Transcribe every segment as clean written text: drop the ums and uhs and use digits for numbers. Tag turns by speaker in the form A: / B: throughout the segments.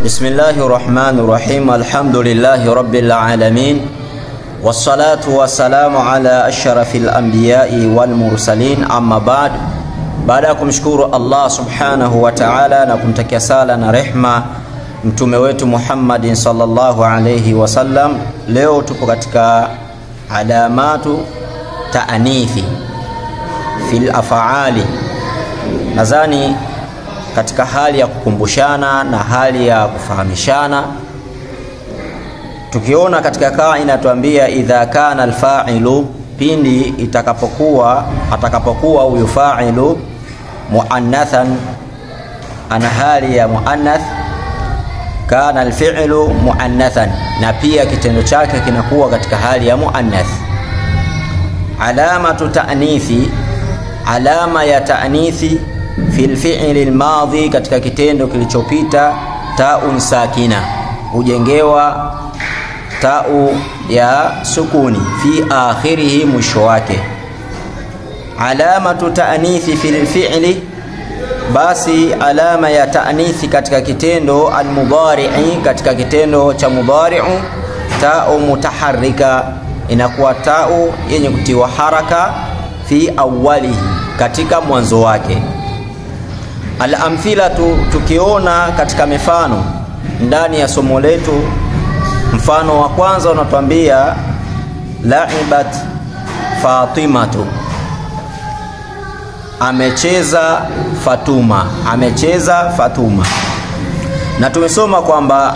A: Bismillahirrahmanirrahim. Alhamdulillahi rabbil alamin. Wassalatu wassalamu ala ashrafil anbiya'i wal mursalin. Amma ba'd. Baada ya kumshukuru Allah subhanahu wa ta'ala na kumtakia sala na rehma mtume wetu Muhammadin sallallahu alayhi wasallam, leo tupo katika alamatu ta'anithi fil af'ali. Nadhani katika hali ya kukumbushana na hali ya kufahamishana, tukiona katika kaida tuambia idha kana alfa'ilu, pindi atakapokuwa huyu fa'ilu muannathan, ana hali ya muannath, kana alfi'lu muannathan, na pia kitendo chake kinakuwa katika hali ya muannath. Alamatu ta'nithi, alama ya ta'nithi fil fi'li al-madhi, katika kitendo kilichopita, ta'un sakina, hujengewa ta'u ya sukuni fi akhirih, mwisho wake. Alamatu ta'nithi fil fi'li, basi alama ya ta'nithi katika kitendo al-mudhari'i, katika kitendo cha mudhari'u, ta'u mutaharrika, inakuwa ta'u yenye kutiwa haraka fi awwalihi, katika mwanzo wake. Al-amthilatu, tukiona katika mifano ndani ya somo letu, mfano wa kwanza unatuambia la'ibat Fatimatu, amecheza Fatuma, amecheza Fatuma. Na tumesoma kwamba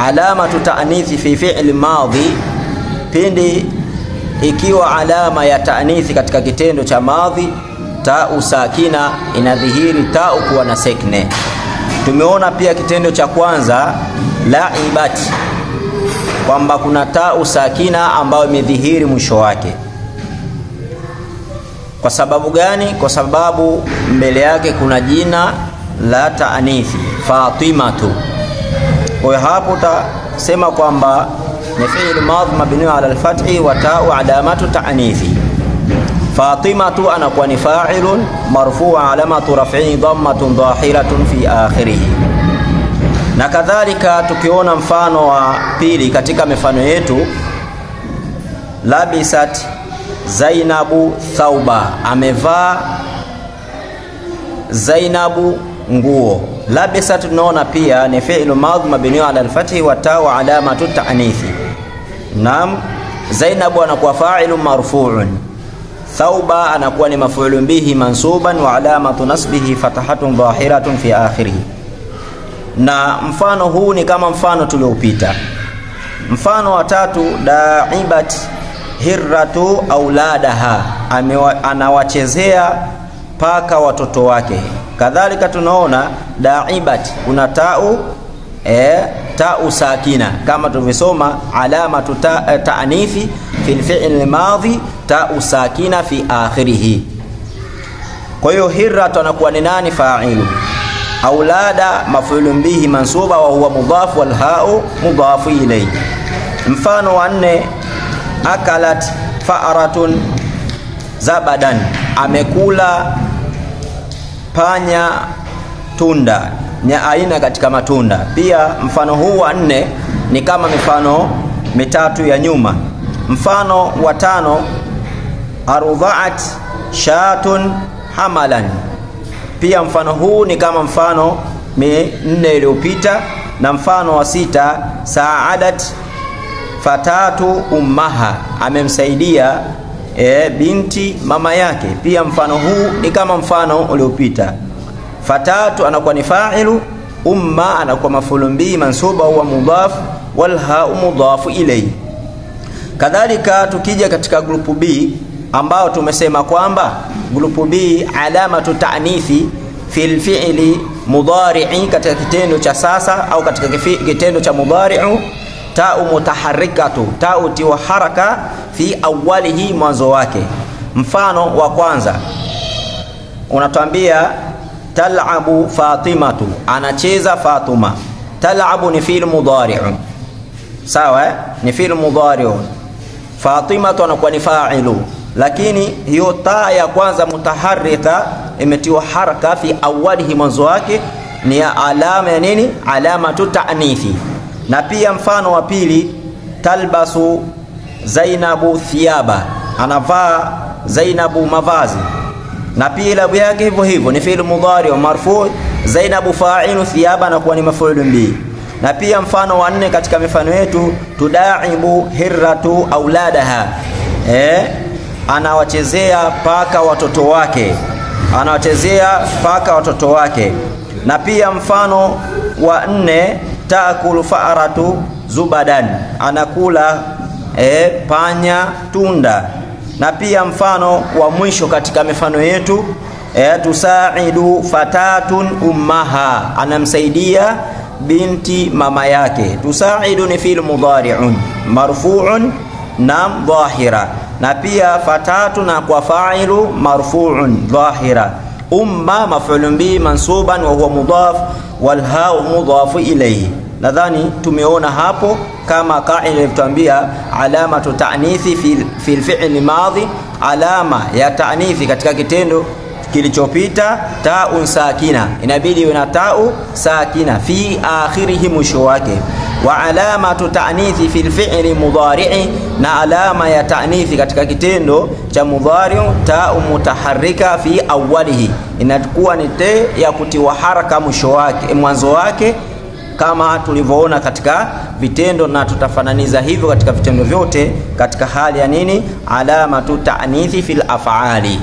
A: alamatu ta'nithi fi fi'li madhi, pindi ikiwa alama ya ta'nithi katika kitendo cha madhi, ta'u sakina, inadhihiri ta'u kuwa na sekne. Tumeona pia kitendo cha kwanza la'ibat, kwamba kuna ta'u sakina ambayo imedhihiri mwisho wake. Kwa sababu gani? Kwa sababu mbele yake kuna jina la ta'nithi Fatimatu. Kwa hiyo hapo utasema kwamba ni fi'l madhi mabni ala al-fathi wa ta'u alamatu ta'nithi. Fatimatu anakuwa ni fa'ilun marfu' alamatu raf'i dhammatun dhahiratun fi akhirih. Na kadhalika tukiona mfano wa pili katika mifano yetu, labisat Zainabu thauba, amevaa Zainabu nguo. Labisat tunaona pia ni fi'l madhi mabni ala al-fathi wa ta'u alamatu ta'nithi. Naam, Zainabu anakuwa fa'ilun marfu'un, thauba anakuwa ni maf'ulun bihi mansuban wa alamatu nasbihi fatahatun dhahiratun fi akhirih. Na mfano huu ni kama mfano tuliopita. Mfano wa tatu, da'ibat hirratu auladaha, anawachezea paka watoto wake. Kadhalika tunaona da'ibat kuna ta'u sakina, kama tulivyosoma alamatu ta'nithi fil fi'l madhi ta'u sakina fi akhirih. Kwa hiyo hirratu anakuwa ni nani? Fa'ilu. Aulada maf'ulun bihi mansuba wa huwa mudhaf wal ha'u mudhafu ilayhi. Mfano wa nne, akalat fa'ratun zabadan, amekula panya tunda, ni aina katika matunda. Pia mfano huu wa nne ni kama mifano mitatu ya nyuma. Mfano wa tano, arudha'at shatun hamalan, pia mfano huu ni kama mfano minne iliyopita. Na mfano wa sita, sa'adat fatatu ummaha, amemsaidia binti mama yake. Pia mfano huu ni kama mfano uliopita. Fatatu anakuwa ni fa'ilu, umma anakuwa maf'ulun bihi mansuba huwa mudhaf wal ha'u mudhafu ilayhi. Kadhalika tukija katika grupu B, ambao tumesema kwamba grupu B alamatu ta'nithi fil fi'li mudhari'i, katika kitendo cha sasa au katika kitendo cha mudhari'u, ta'u mutaharrikatu, ta'u tiwa haraka fi awwalihi, mwanzo wake. Mfano wa kwanza unatuambia tal'abu Fatimatu, anacheza Fatuma. Tal'abu ni fi'l mudhari'u, sawa, ni fi'l mudhari'u. Fatimatu anakuwa ni fa'ilu, lakini hiyo taa ya kwanza mutaharrika imetiwa haraka fi awwalihi, mwanzo wake, ni alama ya nini? Alamatu ta'nithi. Na pia mfano wa pili, talbasu Zainabu thiyaba, anavaa Zainabu mavazi, na pia ilabu yake hivyo hivyo ni fi'l mudhari wa marfu', Zainabu fa'ilu, thiyaba na kuwa ni maf'ul bihi. Na pia mfano wa nne katika mifano yetu, tudaibu hirratu auladaha, anawachezea paka watoto wake, anawachezea paka watoto wake. Na pia mfano wa nne, taakulu fa'ratu zubadan, anakula panya tunda. Na pia mfano wa mwisho katika mifano yetu, tusaidu fatatun ummaha, anamsaidia binti mama yake. Tusaidu ni fi'l mudhari'un marfu'un nam dhahira, na pia fatatu na kwa fa'ilu marfu'un dhahira. Umma maf'ulun bihi mansuban wa huwa mudhaf wal ha'u mudhafu ilayhi. Nadhani tumeona hapo kama kaida ilituambia alamatu ta'nithi fil fi'l madhi, alama ya ta'nithi katika kitendo kilichopita, ta'un sakina, inabidi iwe na ta'u sakina fi akhirih, mwisho wake. Wa alamatu ta'nithi fil fi'li mudhari'i, na alama ya ta'nithi katika kitendo cha mudhari', ta'u mutaharrika fi awwalihi, inakuwa ni te ya kutiwa haraka mwisho wake, mwanzo wake, kama tulivyoona katika vitendo, na tutafananiza hivyo katika vitendo vyote katika hali ya nini? Alamatu ta'nithi fil af'ali.